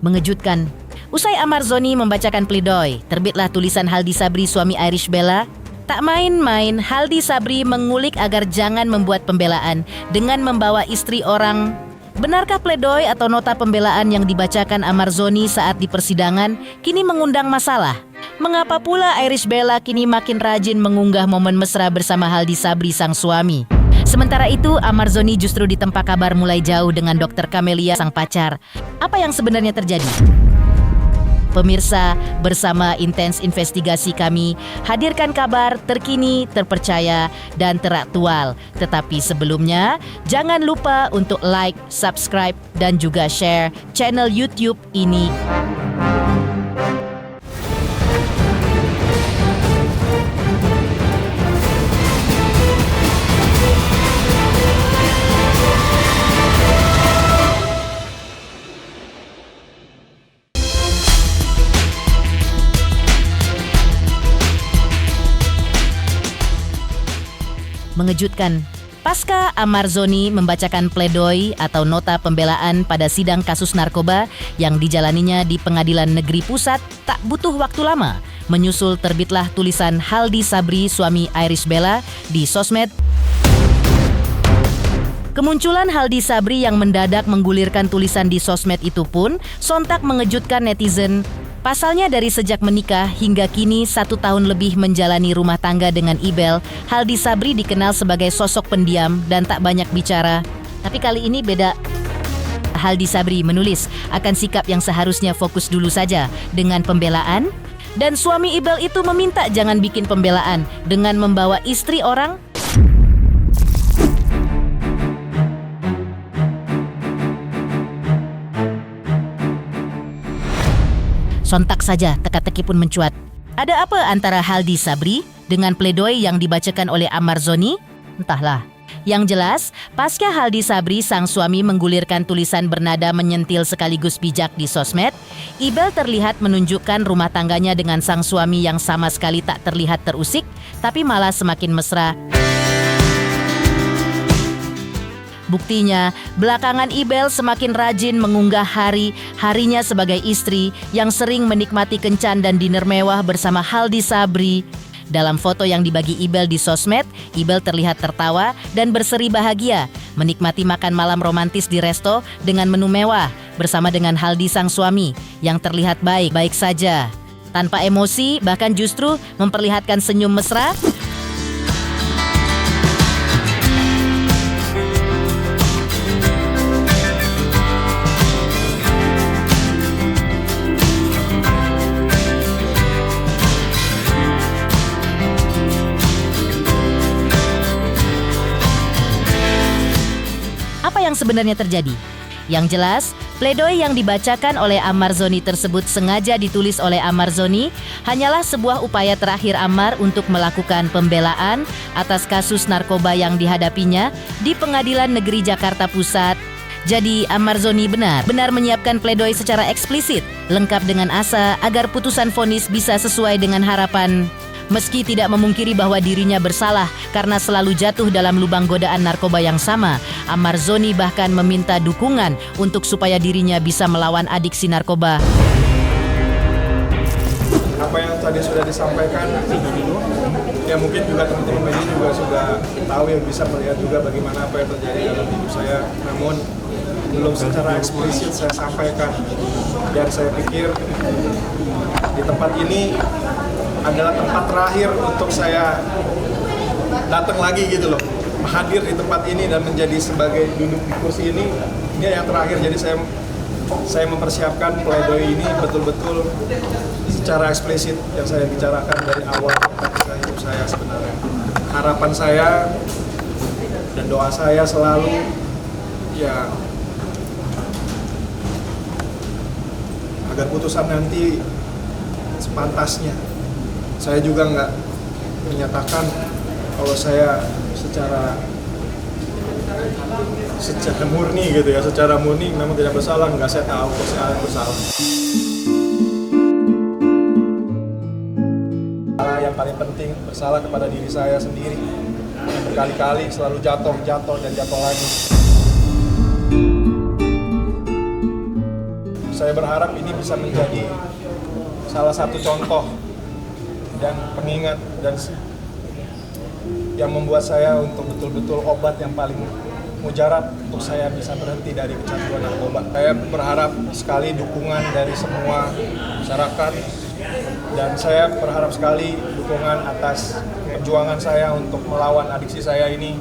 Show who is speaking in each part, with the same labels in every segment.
Speaker 1: Mengejutkan. Usai Ahmad Zoni membacakan pledoi, terbitlah tulisan Haldi Sabri suami Irish Bella. Tak main-main, Haldi Sabri mengulik agar jangan membuat pembelaan dengan membawa istri orang. Benarkah pledoi atau nota pembelaan yang dibacakan Ahmad Zoni saat di persidangan kini mengundang masalah? Mengapa pula Irish Bella kini makin rajin mengunggah momen mesra bersama Haldi Sabri sang suami? Sementara itu, Ahmad Zoni justru ditempa kabar mulai jauh dengan Dr. Camelia sang pacar. Apa yang sebenarnya terjadi? Pemirsa, bersama Intens Investigasi kami hadirkan kabar terkini, terpercaya, dan teraktual. Tetapi sebelumnya, jangan lupa untuk like, subscribe, dan juga share channel YouTube ini. Mengejutkan. Pasca Ahmad Zoni membacakan pledoi atau nota pembelaan pada sidang kasus narkoba yang dijalaninya di Pengadilan Negeri Pusat, tak butuh waktu lama, menyusul terbitlah tulisan Haldi Sabri suami Irish Bella di sosmed. Kemunculan Haldi Sabri yang mendadak menggulirkan tulisan di sosmed itu pun sontak mengejutkan netizen. Pasalnya dari sejak menikah hingga kini 1 tahun lebih menjalani rumah tangga dengan Ibel, Haldi Sabri dikenal sebagai sosok pendiam dan tak banyak bicara. Tapi kali ini beda. Haldi Sabri menulis akan sikap yang seharusnya fokus dulu saja dengan pembelaan. Dan suami Ibel itu meminta jangan bikin pembelaan dengan membawa istri orang. Sontak saja teka-teki pun mencuat. Ada apa antara Haldi Sabri dengan pledoi yang dibacakan oleh Ahmad Zoni? Entahlah. Yang jelas, pasca Haldi Sabri sang suami menggulirkan tulisan bernada menyentil sekaligus bijak di sosmed, Ibel terlihat menunjukkan rumah tangganya dengan sang suami yang sama sekali tak terlihat terusik, tapi malah semakin mesra. Buktinya, belakangan Ibel semakin rajin mengunggah hari-harinya sebagai istri yang sering menikmati kencan dan dinner mewah bersama Haldi Sabri. Dalam foto yang dibagi Ibel di sosmed, Ibel terlihat tertawa dan berseri bahagia, menikmati makan malam romantis di resto dengan menu mewah bersama dengan Haldi sang suami yang terlihat baik-baik saja. Tanpa emosi, bahkan justru memperlihatkan senyum mesra. Apa yang sebenarnya terjadi? Yang jelas, pledoi yang dibacakan oleh Ahmad Zoni tersebut sengaja ditulis oleh Ahmad Zoni hanyalah sebuah upaya terakhir Ahmad untuk melakukan pembelaan atas kasus narkoba yang dihadapinya di Pengadilan Negeri Jakarta Pusat. Jadi Ahmad Zoni benar menyiapkan pledoi secara eksplisit, lengkap dengan asa agar putusan vonis bisa sesuai dengan harapan. Meski tidak memungkiri bahwa dirinya bersalah karena selalu jatuh dalam lubang godaan narkoba yang sama, Ahmad Zoni bahkan meminta dukungan untuk supaya dirinya bisa melawan adiksi narkoba.
Speaker 2: Apa yang tadi sudah disampaikan, ya mungkin juga teman-teman media juga sudah tahu, yang bisa melihat juga bagaimana apa yang terjadi dalam hidup saya. Namun belum secara eksplisit saya sampaikan, dan saya pikir di tempat ini adalah tempat terakhir untuk saya datang lagi gitu loh, hadir di tempat ini dan menjadi sebagai duduk di kursi ini yang terakhir. Jadi saya mempersiapkan pledoi ini betul-betul secara eksplisit yang saya bicarakan dari awal ketika hidup saya sebenarnya. Harapan saya dan doa saya selalu ya agar putusan nanti sepantasnya. Saya juga nggak menyatakan kalau saya secara murni gitu ya, secara murni memang tidak bersalah. Nggak, saya tahu saya bersalah. Yang paling penting bersalah kepada diri saya sendiri yang berkali-kali selalu jatuh dan jatuh lagi. Saya berharap ini bisa menjadi salah satu contoh dan pengingat dan yang membuat saya untuk betul-betul obat yang paling mujarab untuk saya bisa berhenti dari kecanduan narkoba. Saya berharap sekali dukungan dari semua masyarakat dan saya berharap sekali dukungan atas perjuangan saya untuk melawan adiksi saya ini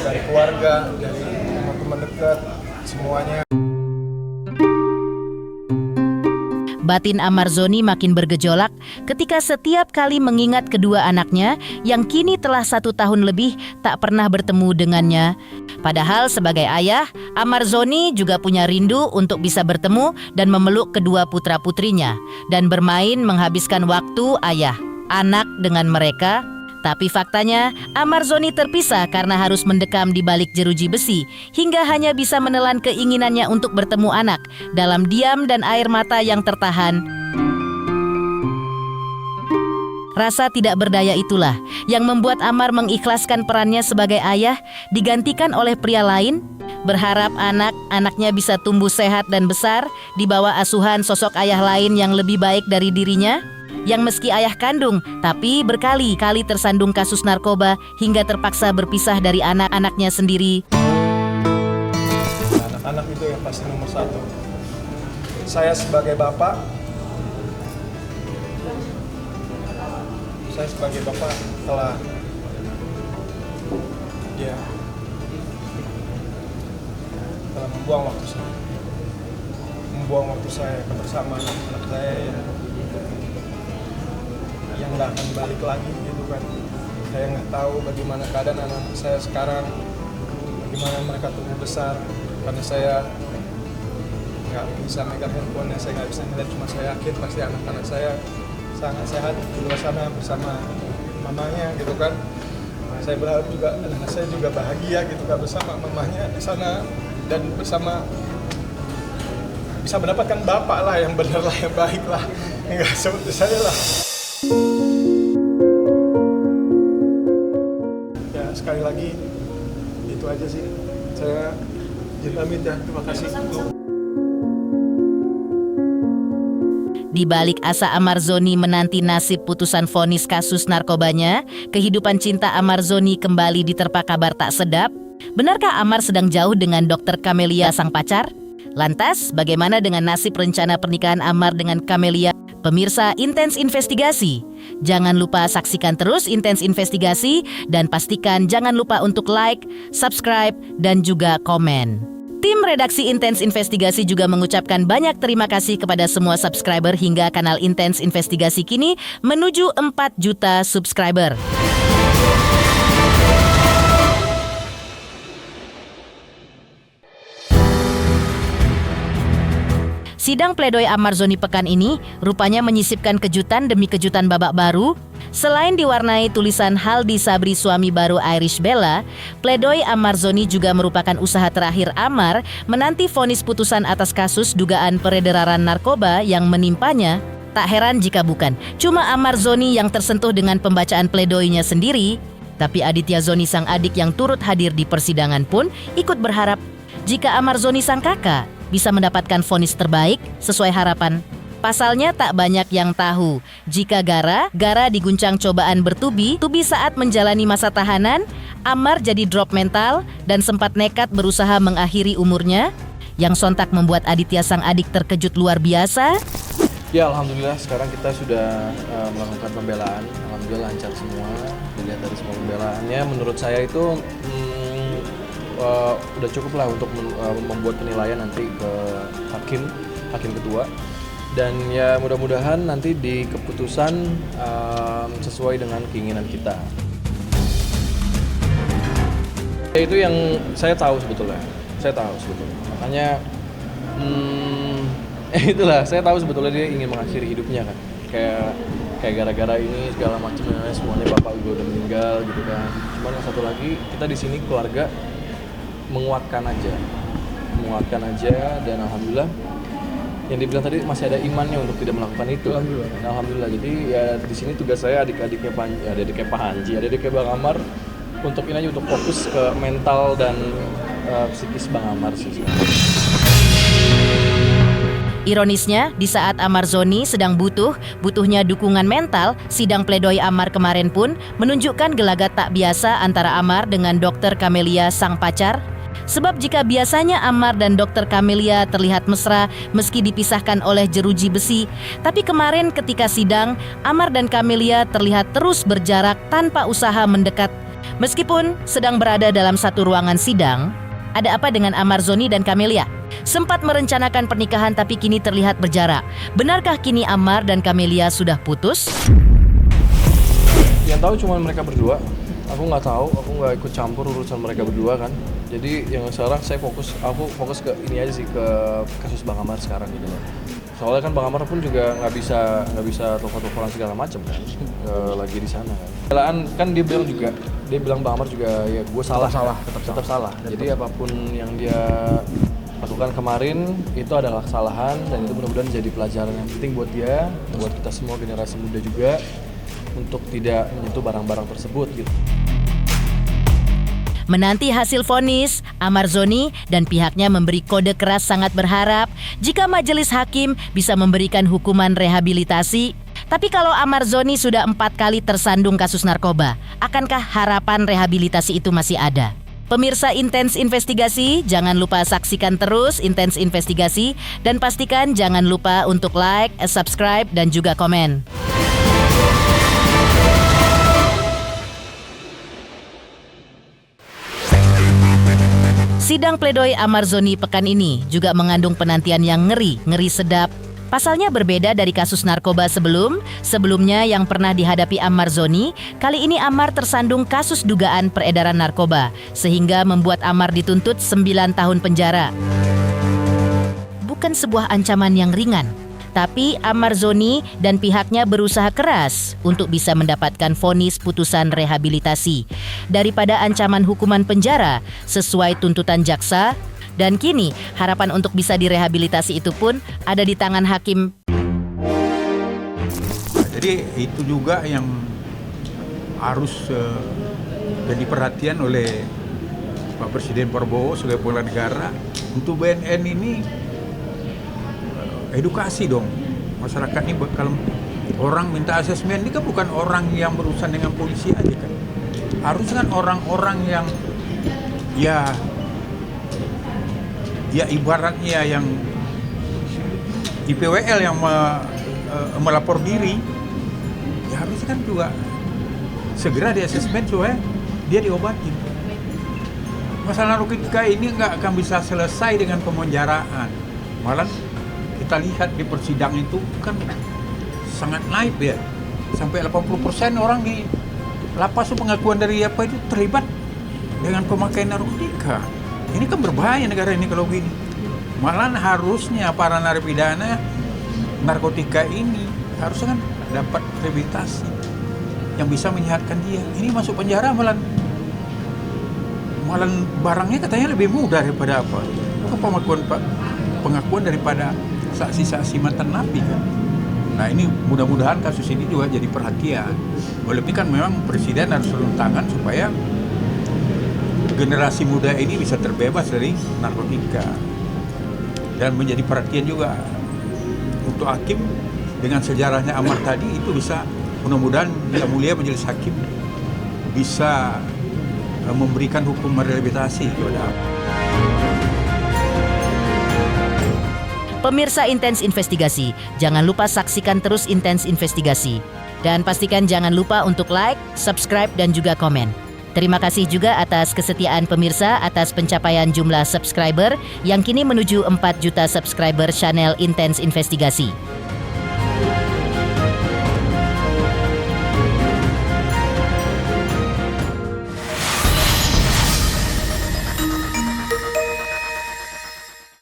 Speaker 2: dari keluarga, dari teman-teman dekat, semuanya.
Speaker 1: Batin Amarzoni makin bergejolak ketika setiap kali mengingat kedua anaknya yang kini telah 1 tahun lebih tak pernah bertemu dengannya. Padahal sebagai ayah, Amarzoni juga punya rindu untuk bisa bertemu dan memeluk kedua putra-putrinya dan bermain menghabiskan waktu ayah, anak dengan mereka. Tapi faktanya, Amarzoni terpisah karena harus mendekam di balik jeruji besi hingga hanya bisa menelan keinginannya untuk bertemu anak dalam diam dan air mata yang tertahan. Rasa tidak berdaya itulah yang membuat Amar mengikhlaskan perannya sebagai ayah digantikan oleh pria lain, berharap anak-anaknya bisa tumbuh sehat dan besar di bawah asuhan sosok ayah lain yang lebih baik dari dirinya, yang meski ayah kandung, tapi berkali-kali tersandung kasus narkoba hingga terpaksa berpisah dari anak-anaknya sendiri.
Speaker 2: Anak-anak itu yang pasti nomor 1. Saya sebagai bapak telah membuang waktu saya bersama anak saya yang nggak akan balik lagi gitu kan. Saya nggak tahu bagaimana keadaan anak saya sekarang, bagaimana mereka tumbuh besar, karena saya nggak bisa megang handphone, saya nggak bisa melihat. Cuma saya yakin pasti anak-anak saya sangat sehat di luar sana bersama mamanya gitu kan. Saya berharap juga anak saya juga bahagia gitu kan bersama mamanya di sana dan bersama bisa mendapatkan bapak lah yang benar lah, yang baik lah, nggak seperti saya lah. Ya sekali lagi itu aja sih, saya pamit ya, terima kasih.
Speaker 1: Di balik asa Amarzoni menanti nasib putusan vonis kasus narkobanya, kehidupan cinta Amarzoni kembali diterpa kabar tak sedap. Benarkah Amar sedang jauh dengan Dr. Camelia sang pacar? Lantas, bagaimana dengan nasib rencana pernikahan Amar dengan Camelia? Pemirsa Intens Investigasi, jangan lupa saksikan terus Intens Investigasi dan pastikan jangan lupa untuk like, subscribe, dan juga komen. Tim redaksi Intens Investigasi juga mengucapkan banyak terima kasih kepada semua subscriber hingga kanal Intens Investigasi kini menuju 4 juta subscriber. Sidang pledoi Amarzoni pekan ini rupanya menyisipkan kejutan demi kejutan babak baru. Selain diwarnai tulisan Haldi Sabri suami baru Irish Bella, pledoi Amarzoni juga merupakan usaha terakhir Amar menanti vonis putusan atas kasus dugaan peredaran narkoba yang menimpanya. Tak heran jika bukan cuma Amarzoni yang tersentuh dengan pembacaan pledoinya sendiri, tapi Aditya Zoni sang adik yang turut hadir di persidangan pun ikut berharap jika Amarzoni sang kakak bisa mendapatkan vonis terbaik sesuai harapan. Pasalnya tak banyak yang tahu jika Gara diguncang cobaan bertubi saat menjalani masa tahanan, Amar jadi drop mental dan sempat nekat berusaha mengakhiri umurnya, yang sontak membuat Aditya sang adik terkejut luar biasa.
Speaker 3: Ya alhamdulillah sekarang kita sudah melakukan pembelaan, alhamdulillah lancar semua. Dilihat dari semua pembelaannya, menurut saya itu udah cukup lah untuk membuat penilaian nanti ke hakim ketua, dan ya mudah-mudahan nanti di keputusan sesuai dengan keinginan kita. Itu yang saya tahu sebetulnya, makanya itulah saya tahu sebetulnya dia ingin mengakhiri hidupnya kan, kayak gara-gara ini segala macamnya, semuanya bapak gue udah meninggal gitu kan. Cuman yang satu lagi, kita di sini keluarga menguatkan aja, dan alhamdulillah yang dibilang tadi masih ada imannya untuk tidak melakukan itu. Alhamdulillah. Jadi ya di sini tugas saya adiknya Bang Amar untuk ini aja, untuk fokus ke mental dan psikis Bang Amar sih.
Speaker 1: Ironisnya, di saat Amar Zoni sedang butuhnya dukungan mental, sidang pledoi Amar kemarin pun menunjukkan gelagat tak biasa antara Amar dengan Dr. Camelia sang pacar. Sebab jika biasanya Amar dan Dr. Camelia terlihat mesra meski dipisahkan oleh jeruji besi, tapi kemarin ketika sidang, Amar dan Camelia terlihat terus berjarak tanpa usaha mendekat. Meskipun sedang berada dalam satu ruangan sidang, ada apa dengan Amar Zoni dan Camelia? Sempat merencanakan pernikahan tapi kini terlihat berjarak. Benarkah kini Amar dan Camelia sudah putus?
Speaker 3: Yang tahu cuma mereka berdua. Aku nggak tahu, aku nggak ikut campur urusan mereka berdua kan. Jadi yang sekarang aku fokus ke ini aja sih, ke kasus Bang Amar sekarang gitu loh. Soalnya kan Bang Amar pun juga nggak bisa telepon-teleponan segala macam kan, lagi di sana kan. Kelaan kan dia bilang Bang Amar juga ya gue tetap salah. Jadi apapun yang dia lakukan kemarin itu adalah kesalahan dan itu mudah-mudahan jadi pelajaran yang penting buat dia, buat kita semua generasi muda juga untuk tidak menyentuh barang-barang tersebut gitu.
Speaker 1: Menanti hasil vonis, Amar Zoni dan pihaknya memberi kode keras sangat berharap jika majelis hakim bisa memberikan hukuman rehabilitasi. Tapi kalau Amar Zoni sudah 4 kali tersandung kasus narkoba, akankah harapan rehabilitasi itu masih ada? Pemirsa Intens Investigasi, jangan lupa saksikan terus Intens Investigasi dan pastikan jangan lupa untuk like, subscribe, dan juga komen. Sidang pledoi Amar Zoni pekan ini juga mengandung penantian yang ngeri sedap. Pasalnya berbeda dari kasus narkoba sebelumnya yang pernah dihadapi Amar Zoni. Kali ini Amar tersandung kasus dugaan peredaran narkoba, sehingga membuat Amar dituntut 9 tahun penjara. Bukan sebuah ancaman yang ringan, tapi Amar Zoni dan pihaknya berusaha keras untuk bisa mendapatkan vonis putusan rehabilitasi daripada ancaman hukuman penjara sesuai tuntutan jaksa. Dan kini harapan untuk bisa direhabilitasi itu pun ada di tangan hakim.
Speaker 4: Jadi itu juga yang harus jadi perhatian oleh Pak Presiden Prabowo sebagai kepala negara untuk BNN ini. Edukasi dong masyarakat ini. Kalau orang minta asesmen ini kan bukan orang yang berurusan dengan polisi aja kan, harus kan orang-orang yang ya ibaratnya yang IPWL yang melapor diri ya harus kan juga segera di asesmen supaya dia diobatin. Masalah narkotika ini nggak akan bisa selesai dengan pemenjaraan, malah kita lihat di persidangan itu kan sangat naik ya, sampai 80% orang di lapas pengakuan dari apa itu terlibat dengan pemakaian narkotika. Ini kan berbahaya negara ini kalau begini. Malah harusnya para narapidana narkotika ini harusnya kan dapat rehabilitasi yang bisa menyehatkan dia. Ini masuk penjara malah barangnya katanya lebih mudah daripada apa? Itu pengakuan daripada saksi-saksi mantan napi kan. Nah ini mudah-mudahan kasus ini juga jadi perhatian. Walaupun kan memang presiden harus turun tangan supaya generasi muda ini bisa terbebas dari narkotika. Dan menjadi perhatian juga untuk hakim dengan sejarahnya Amar tadi itu bisa mudah-mudahan Yang Mulia Majelis Hakim bisa memberikan hukum rehabilitasi kepada Amar.
Speaker 1: Pemirsa Intens Investigasi, jangan lupa saksikan terus Intens Investigasi. Dan pastikan jangan lupa untuk like, subscribe, dan juga komen. Terima kasih juga atas kesetiaan pemirsa atas pencapaian jumlah subscriber yang kini menuju 4 juta subscriber channel Intens Investigasi.